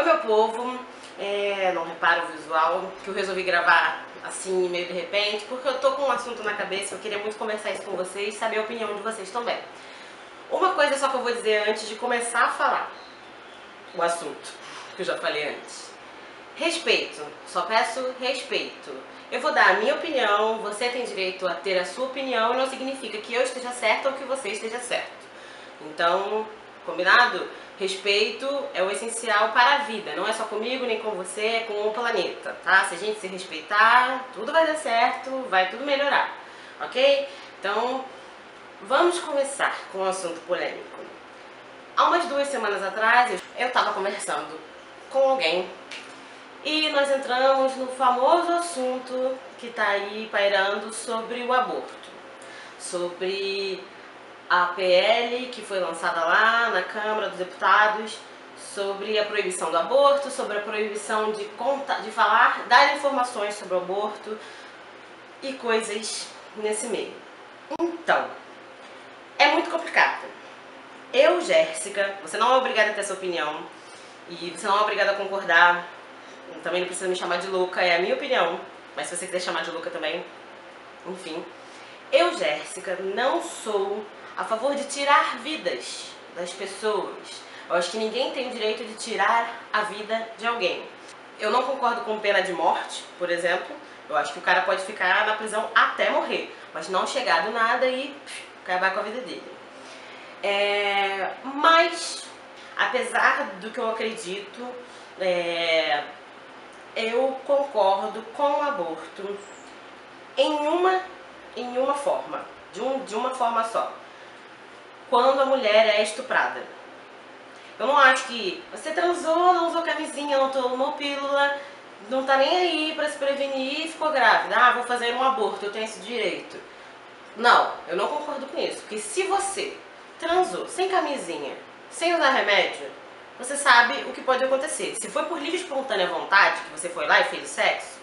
Oi meu povo, não repara o visual, que eu resolvi gravar assim meio de repente, porque eu tô com um assunto na cabeça, eu queria muito conversar isso com vocês e saber a opinião de vocês também. Uma coisa só que eu vou dizer antes de começar a falar o assunto, que eu já falei antes. Respeito, só peço respeito. Eu vou dar a minha opinião, você tem direito a ter a sua opinião e não significa que eu esteja certa ou que você esteja certo. Então, combinado? Respeito é o essencial para a vida, não é só comigo, nem com você, é com o planeta, tá? Se a gente se respeitar, tudo vai dar certo, vai tudo melhorar, ok? Então, vamos começar com um assunto polêmico. Há umas 2 semanas atrás, eu estava conversando com alguém e nós entramos no famoso assunto que está aí pairando sobre o aborto, sobre a PL que foi lançada lá na Câmara dos Deputados, sobre a proibição do aborto, sobre a proibição de falar, dar informações sobre o aborto e coisas nesse meio. Então, é muito complicado. Eu, Jéssica, você não é obrigada a ter essa opinião e você não é obrigada a concordar, também não precisa me chamar de louca, é a minha opinião, mas se você quiser chamar de louca também, enfim. Eu, Jéssica, não sou a favor de tirar vidas das pessoas. Eu acho que ninguém tem o direito de tirar a vida de alguém. Eu não concordo com pena de morte, por exemplo. Eu acho que o cara pode ficar na prisão até morrer, mas não chegar do nada e acabar com a vida dele. Mas, apesar do que eu acredito, eu concordo com o aborto em uma forma, de uma forma só. Quando a mulher é estuprada. Eu não acho que você transou, não usou camisinha, não tomou pílula, não tá nem aí pra se prevenir e ficou grávida. Ah, vou fazer um aborto, eu tenho esse direito. Não, eu não concordo com isso. Porque se você transou sem camisinha, sem usar remédio, você sabe o que pode acontecer. Se foi por livre e espontânea vontade que você foi lá e fez sexo,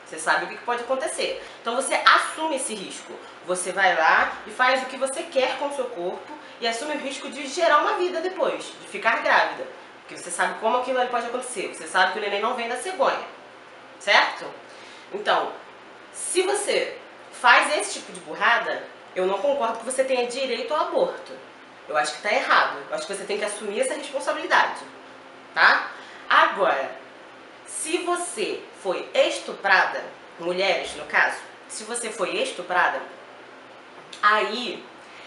você sabe o que pode acontecer. Então você assume esse risco. Você vai lá e faz o que você quer com o seu corpo e assume o risco de gerar uma vida depois, de ficar grávida. Porque você sabe como aquilo ali pode acontecer. Você sabe que o neném não vem da cegonha. Certo? Então, se você faz esse tipo de burrada, eu não concordo que você tenha direito ao aborto. Eu acho que tá errado. Eu acho que você tem que assumir essa responsabilidade. Tá? Agora, se você foi estuprada, mulheres no caso, se você foi estuprada, aí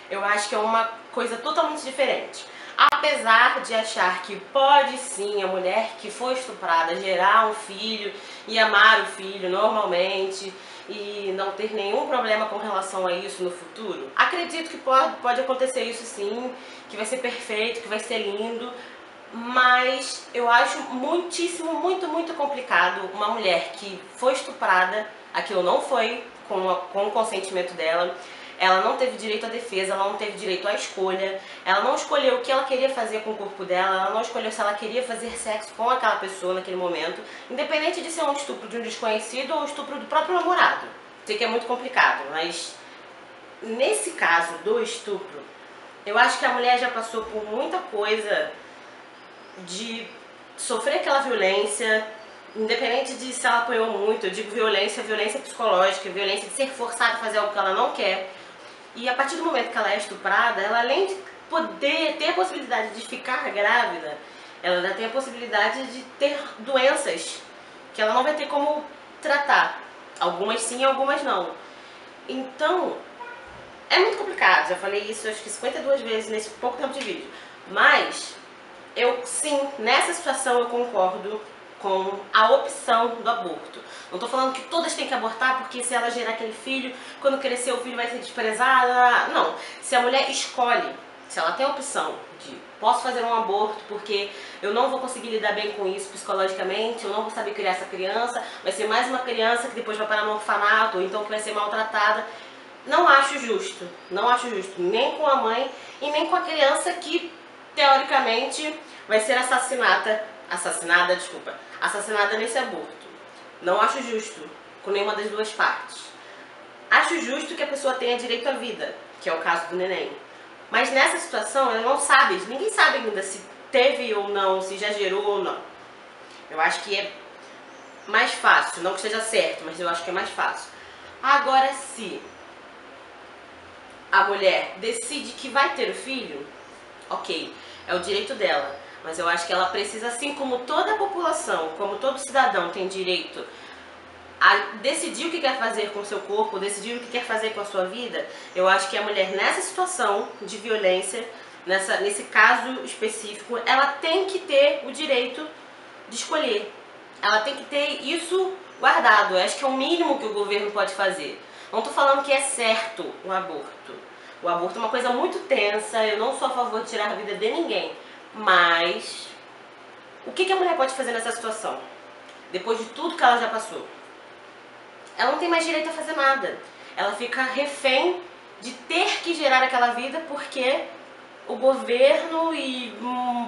eu acho que é uma coisa totalmente diferente. Apesar de achar que pode sim a mulher que foi estuprada gerar um filho e amar o filho normalmente e não ter nenhum problema com relação a isso no futuro, acredito que pode acontecer isso sim, que vai ser perfeito, que vai ser lindo. Mas eu acho muitíssimo, muito complicado uma mulher que foi estuprada, aquilo não foi com o consentimento dela, ela não teve direito à defesa, ela não teve direito à escolha, ela não escolheu o que ela queria fazer com o corpo dela, ela não escolheu se ela queria fazer sexo com aquela pessoa naquele momento, independente de ser um estupro de um desconhecido ou um estupro do próprio namorado. Sei que é muito complicado, mas nesse caso do estupro, eu acho que a mulher já passou por muita coisa de sofrer aquela violência, independente de se ela apanhou muito. Eu digo violência psicológica, violência de ser forçada a fazer algo que ela não quer. E a partir do momento que ela é estuprada, ela além de poder ter a possibilidade de ficar grávida, ela ainda tem a possibilidade de ter doenças que ela não vai ter como tratar. Algumas sim, algumas não. Então, é muito complicado. Já falei isso acho que 52 vezes nesse pouco tempo de vídeo. Mas eu sim, nessa situação eu concordo com a opção do aborto. Não tô falando que todas têm que abortar porque se ela gerar aquele filho, quando crescer o filho vai ser desprezada. Não. Se a mulher escolhe, se ela tem a opção de posso fazer um aborto porque eu não vou conseguir lidar bem com isso psicologicamente, eu não vou saber criar essa criança, vai ser mais uma criança que depois vai parar no orfanato, ou então que vai ser maltratada. Não acho justo. Não acho justo. Nem com a mãe e nem com a criança que teoricamente vai ser assassinada nesse aborto. Não acho justo com nenhuma das duas partes. Acho justo que a pessoa tenha direito à vida, que é o caso do neném. Mas nessa situação ela não sabe, ninguém sabe ainda se teve ou não, se já gerou ou não. Eu acho que é mais fácil, não que seja certo, mas eu acho que é mais fácil. Agora, se a mulher decide que vai ter o filho, ok, é o direito dela. Mas eu acho que ela precisa, assim como toda a população, como todo cidadão tem direito a decidir o que quer fazer com o seu corpo, decidir o que quer fazer com a sua vida, eu acho que a mulher nessa situação de violência, nesse caso específico, ela tem que ter o direito de escolher. Ela tem que ter isso guardado. Eu acho que é o mínimo que o governo pode fazer. Não estou falando que é certo o aborto. O aborto é uma coisa muito tensa, eu não sou a favor de tirar a vida de ninguém. Mas o que a mulher pode fazer nessa situação? Depois de tudo que ela já passou? Ela não tem mais direito a fazer nada. Ela fica refém de ter que gerar aquela vida porque o governo e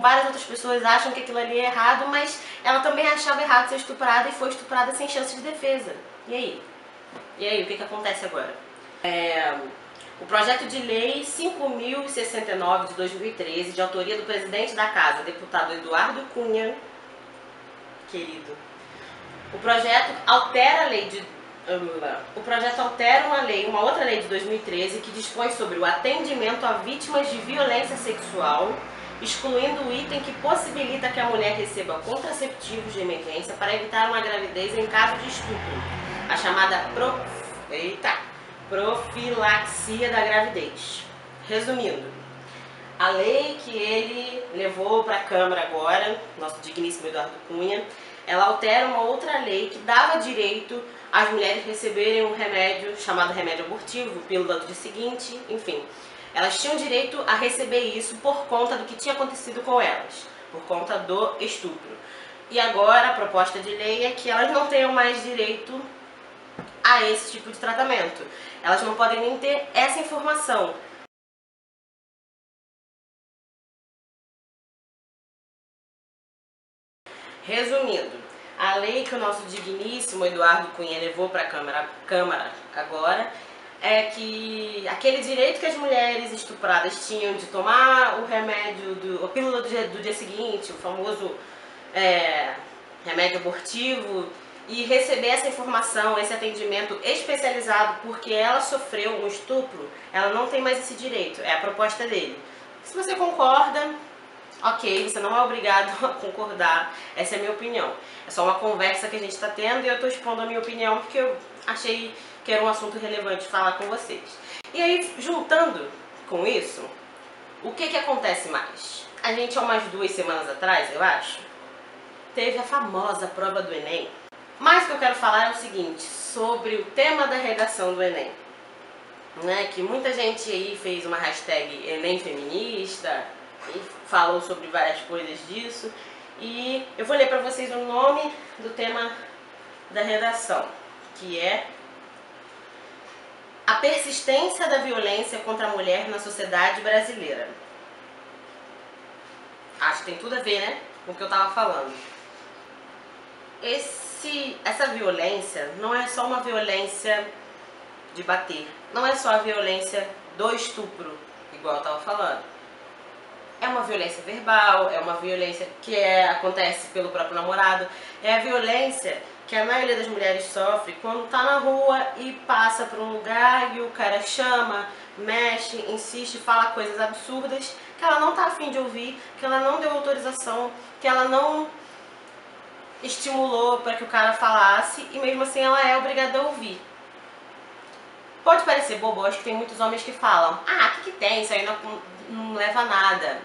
várias outras pessoas acham que aquilo ali é errado, mas ela também achava errado ser estuprada e foi estuprada sem chance de defesa. E aí? E aí, o que acontece agora? O projeto de lei 5.069 de 2013, de autoria do presidente da Casa, deputado Eduardo Cunha, querido. O projeto altera a lei de uma outra lei de 2013 que dispõe sobre o atendimento a vítimas de violência sexual, excluindo o item que possibilita que a mulher receba contraceptivos de emergência para evitar uma gravidez em caso de estupro, a chamada profilaxia da gravidez. Resumindo, a lei que ele levou para a Câmara agora, nosso digníssimo Eduardo Cunha, ela altera uma outra lei que dava direito às mulheres receberem um remédio chamado remédio abortivo, pílula do dia seguinte, enfim. Elas tinham direito a receber isso por conta do que tinha acontecido com elas, por conta do estupro. E agora a proposta de lei é que elas não tenham mais direito a esse tipo de tratamento. Elas não podem nem ter essa informação. Resumindo, a lei que o nosso digníssimo Eduardo Cunha levou para a Câmara agora é que aquele direito que as mulheres estupradas tinham de tomar o remédio, a pílula do dia seguinte, o famoso remédio abortivo, e receber essa informação, esse atendimento especializado porque ela sofreu um estupro, ela não tem mais esse direito, é a proposta dele. Se você concorda, ok, você não é obrigado a concordar, essa é a minha opinião. É só uma conversa que a gente está tendo e eu estou expondo a minha opinião porque eu achei que era um assunto relevante falar com vocês. E aí, juntando com isso, o que acontece mais? A gente, há umas 2 semanas atrás, eu acho, teve a famosa prova do Enem. Mas o que eu quero falar é o seguinte, sobre o tema da redação do Enem. Né, que muita gente aí fez uma hashtag Enem feminista e falou sobre várias coisas disso. E eu vou ler para vocês o nome do tema da redação, que é a persistência da violência contra a mulher na sociedade brasileira. Acho que tem tudo a ver, né, com o que eu estava falando. Essa violência não é só uma violência de bater, não é só a violência do estupro, igual eu estava falando. É uma violência verbal, é uma violência que acontece pelo próprio namorado, é a violência que a maioria das mulheres sofre quando está na rua e passa por um lugar e o cara chama, mexe, insiste, fala coisas absurdas que ela não está afim de ouvir, que ela não deu autorização, que ela não estimulou para que o cara falasse e mesmo assim ela é obrigada a ouvir. Pode parecer bobo, acho que tem muitos homens que falam, ah, o que tem, isso aí não leva a nada.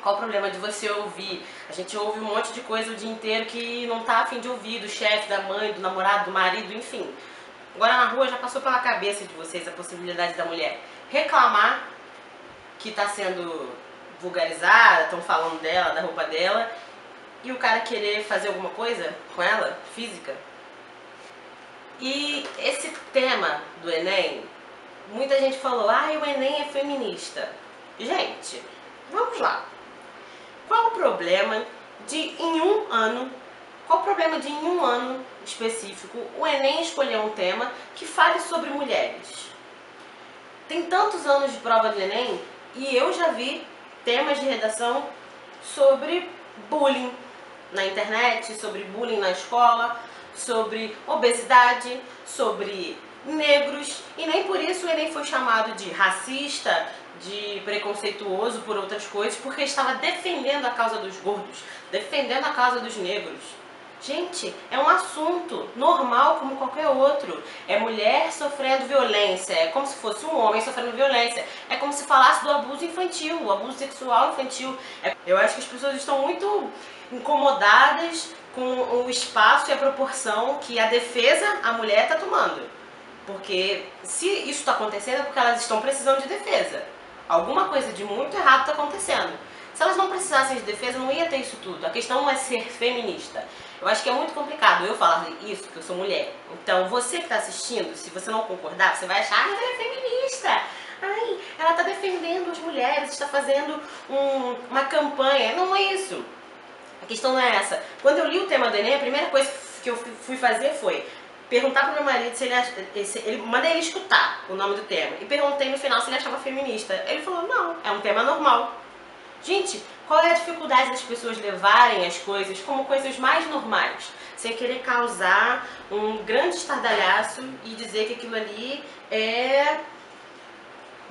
Qual o problema de você ouvir? A gente ouve um monte de coisa o dia inteiro que não tá a fim de ouvir, do chefe, da mãe, do namorado, do marido, enfim. Agora na rua já passou pela cabeça de vocês a possibilidade da mulher reclamar que está sendo vulgarizada, estão falando dela, da roupa dela, e o cara querer fazer alguma coisa com ela, física. E esse tema do Enem, muita gente falou, ah, o Enem é feminista. Gente, vamos lá. Qual o problema de em um ano específico o Enem escolher um tema que fale sobre mulheres? Tem tantos anos de prova do Enem e eu já vi temas de redação sobre bullying, na internet, sobre bullying na escola, sobre obesidade, sobre negros, e nem por isso o Enem foi chamado de racista, de preconceituoso por outras coisas, porque estava defendendo a causa dos gordos, defendendo a causa dos negros. Gente, é um assunto normal como qualquer outro. É mulher sofrendo violência, é como se fosse um homem sofrendo violência. É como se falasse do abuso infantil, o abuso sexual infantil. Eu acho que as pessoas estão muito incomodadas com o espaço e a proporção que a defesa à mulher está tomando. Porque se isso está acontecendo é porque elas estão precisando de defesa. Alguma coisa de muito errado está acontecendo. Se elas não precisassem de defesa, não ia ter isso tudo. A questão não é ser feminista. Eu acho que é muito complicado eu falar isso, porque eu sou mulher. Então, você que está assistindo, se você não concordar, você vai achar, mas ela é feminista. Ai, ela está defendendo as mulheres, está fazendo uma campanha. Não é isso. A questão não é essa. Quando eu li o tema do Enem, a primeira coisa que eu fui fazer foi perguntar pro meu marido se ele mandei ele escutar o nome do tema. E perguntei no final se ele achava feminista. Ele falou, não, é um tema normal. Gente, qual é a dificuldade das pessoas levarem as coisas como coisas mais normais? Sem querer causar um grande estardalhaço e dizer que aquilo ali é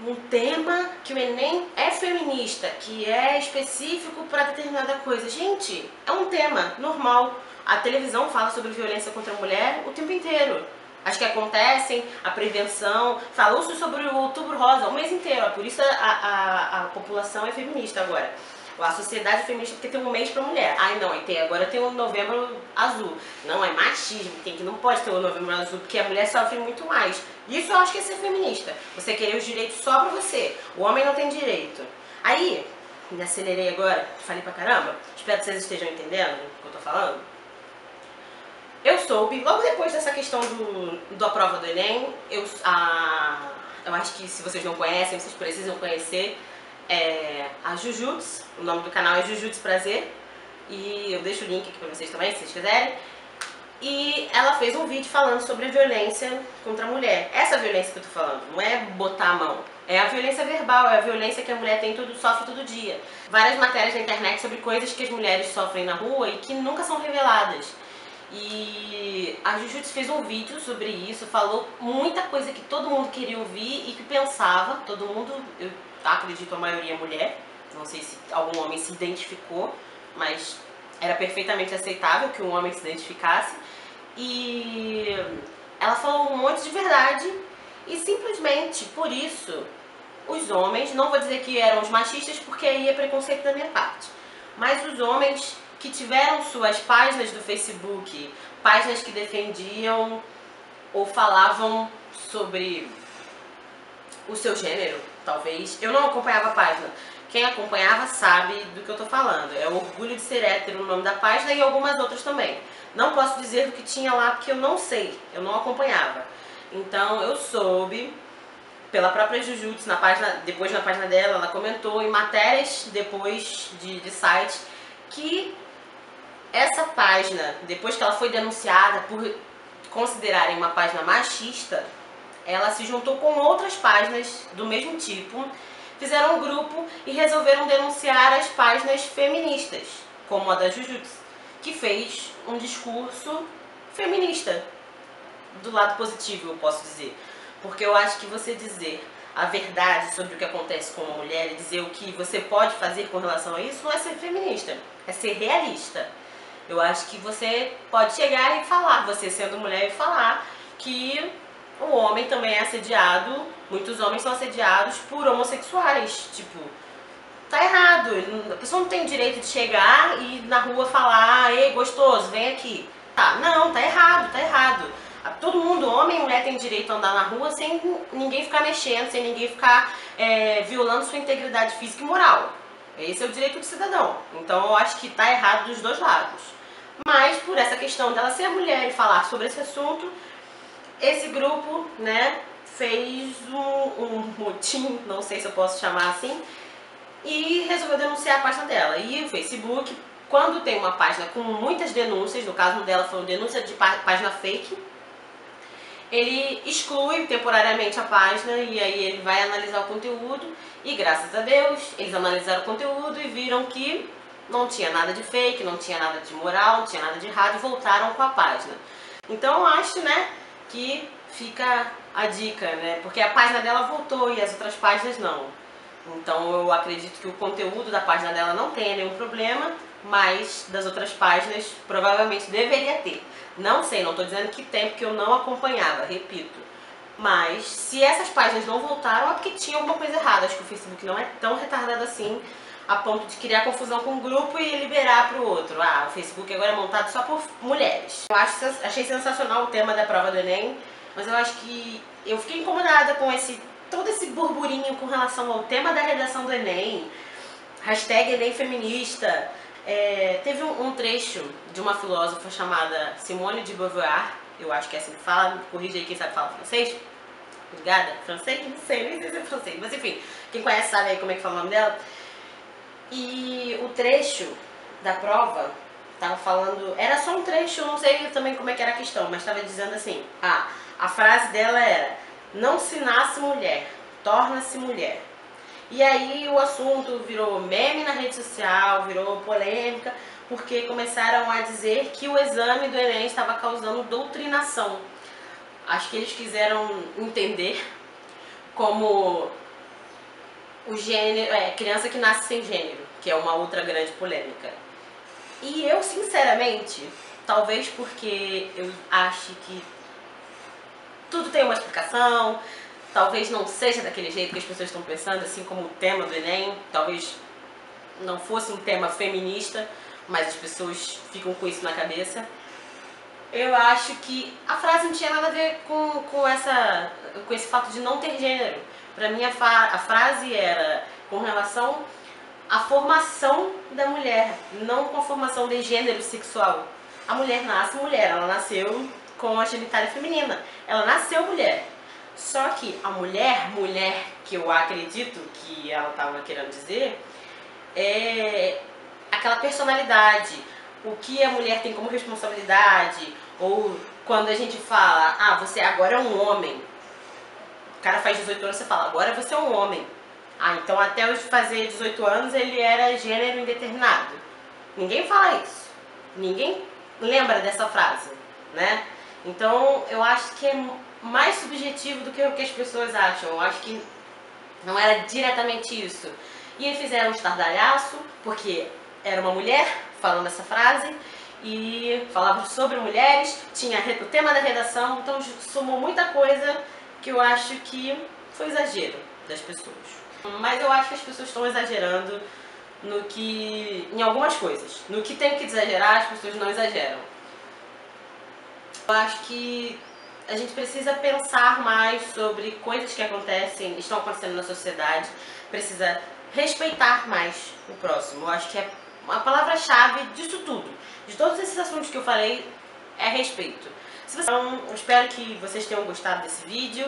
um tema, que o Enem é feminista, que é específico para determinada coisa. Gente, é um tema normal. A televisão fala sobre violência contra a mulher o tempo inteiro. As que acontecem, a prevenção, falou-se sobre o Outubro Rosa o mês inteiro, por isso a população é feminista agora. A sociedade é feminista porque tem um mês pra mulher. Ai não, agora tem o Novembro Azul. Não, é machismo, não pode ter o Novembro Azul porque a mulher sofre muito mais. Isso eu acho que é ser feminista. Você querer os direitos só pra você. O homem não tem direito. Aí, me acelerei agora, falei pra caramba. Espero que vocês estejam entendendo o que eu tô falando. Eu soube, logo depois dessa questão da prova do Enem, eu acho que se vocês não conhecem, vocês precisam conhecer, a Jujutsu, o nome do canal é Jujutsu Prazer, e eu deixo o link aqui pra vocês também, se vocês quiserem. E ela fez um vídeo falando sobre a violência contra a mulher. Essa violência que eu tô falando, não é botar a mão, é a violência verbal, é a violência que a mulher sofre todo dia. Várias matérias na internet sobre coisas que as mulheres sofrem na rua e que nunca são reveladas. E a Jujutsu fez um vídeo sobre isso, falou muita coisa que todo mundo queria ouvir e que pensava, todo mundo, eu acredito a maioria mulher, não sei se algum homem se identificou, mas era perfeitamente aceitável que um homem se identificasse. E ela falou um monte de verdade e simplesmente por isso os homens, não vou dizer que eram os machistas porque aí é preconceito da minha parte, mas os homens que tiveram suas páginas do Facebook, páginas que defendiam ou falavam sobre o seu gênero, talvez. Eu não acompanhava a página. Quem acompanhava sabe do que eu tô falando. É Orgulho de Ser Hétero o nome da página e algumas outras também. Não posso dizer do que tinha lá porque eu não sei, eu não acompanhava. Então eu soube pela própria Jujutsu, depois na página dela, ela comentou em matérias depois de sites que essa página, depois que ela foi denunciada por considerarem uma página machista, ela se juntou com outras páginas do mesmo tipo, fizeram um grupo e resolveram denunciar as páginas feministas, como a da Jujutsu, que fez um discurso feminista, do lado positivo eu posso dizer, porque eu acho que você dizer a verdade sobre o que acontece com uma mulher e dizer o que você pode fazer com relação a isso não é ser feminista, é ser realista. Eu acho que você pode chegar e falar, você sendo mulher, e falar que o homem também é assediado, muitos homens são assediados por homossexuais, tipo, tá errado, a pessoa não tem o direito de chegar e na rua falar, ei, gostoso, vem aqui. Tá, não, tá errado, tá errado. Todo mundo, homem e mulher, tem direito a andar na rua sem ninguém ficar mexendo, sem ninguém ficar violando sua integridade física e moral. Esse é o direito do cidadão. Então eu acho que tá errado dos dois lados. Mas por essa questão dela ser mulher e falar sobre esse assunto, esse grupo, né, fez um motim, não sei se eu posso chamar assim, e resolveu denunciar a página dela. E o Facebook, quando tem uma página com muitas denúncias, no caso dela foi uma denúncia de página fake, ele exclui temporariamente a página e aí ele vai analisar o conteúdo e graças a Deus eles analisaram o conteúdo e viram que não tinha nada de fake, não tinha nada de moral, não tinha nada de errado e voltaram com a página. Então eu acho, né, que fica a dica, né, porque a página dela voltou e as outras páginas não. Então eu acredito que o conteúdo da página dela não tenha nenhum problema, mas das outras páginas provavelmente deveria ter. Não sei, não estou dizendo que tem, porque eu não acompanhava, repito. Mas se essas páginas não voltaram é porque tinha alguma coisa errada. Acho que o Facebook não é tão retardado assim a ponto de criar confusão com um grupo e liberar para o outro. Ah, o Facebook agora é montado só por mulheres. Eu achei sensacional o tema da prova do Enem, mas eu acho que eu fiquei incomodada com todo esse burburinho com relação ao tema da redação do Enem, hashtag Enem feminista. Teve um trecho de uma filósofa chamada Simone de Beauvoir, eu acho que é assim que fala, me corrija aí quem sabe falar francês. Obrigada? Francês? Não sei, nem sei se é francês, mas enfim, quem conhece sabe aí como é que fala o nome dela. E o trecho da prova tava falando, era só um trecho, não sei também como é que era a questão, mas estava dizendo assim, a frase dela era: não se nasce mulher, torna-se mulher. E aí o assunto virou meme na rede social, virou polêmica, porque começaram a dizer que o exame do Enem estava causando doutrinação. Acho que eles quiseram entender como o gênero, criança que nasce sem gênero, que é uma outra grande polêmica. E eu, sinceramente, talvez porque eu acho que tudo tem uma explicação, talvez não seja daquele jeito que as pessoas estão pensando, assim como o tema do Enem, talvez não fosse um tema feminista, mas as pessoas ficam com isso na cabeça. Eu acho que a frase não tinha nada a ver com esse fato de não ter gênero. Para mim a frase era com relação à formação da mulher, não com a formação de gênero sexual. A mulher nasce mulher, ela nasceu com a genitália feminina, ela nasceu mulher. Só que a mulher que eu acredito que ela estava querendo dizer, é aquela personalidade, o que a mulher tem como responsabilidade, ou quando a gente fala, você agora é um homem, o cara faz 18 anos, você fala, agora você é um homem. Então até eu fazer 18 anos ele era gênero indeterminado. Ninguém fala isso, ninguém lembra dessa frase, né? Então eu acho que é mais subjetivo do que o que as pessoas acham. Eu acho que não era diretamente isso. E eles fizeram um estardalhaço, porque era uma mulher falando essa frase e falava sobre mulheres, tinha o tema da redação, então somou muita coisa que eu acho que foi exagero das pessoas. Mas eu acho que as pessoas estão exagerando em algumas coisas. No que tem que exagerar, as pessoas não exageram. Eu acho que a gente precisa pensar mais sobre coisas que estão acontecendo na sociedade, precisa respeitar mais o próximo. Eu acho que a palavra-chave disso tudo, de todos esses assuntos que eu falei, é respeito. Então, eu espero que vocês tenham gostado desse vídeo.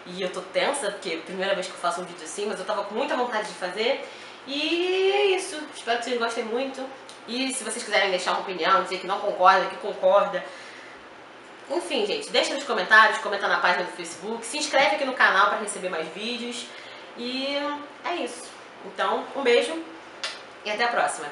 E eu tô tensa, porque é a primeira vez que eu faço um vídeo assim, mas eu tava com muita vontade de fazer. E é isso, espero que vocês gostem muito. E se vocês quiserem deixar uma opinião, dizer que não concorda, que concorda, enfim, gente, deixa nos comentários, comenta na página do Facebook, se inscreve aqui no canal para receber mais vídeos. E é isso. Então, um beijo e até a próxima.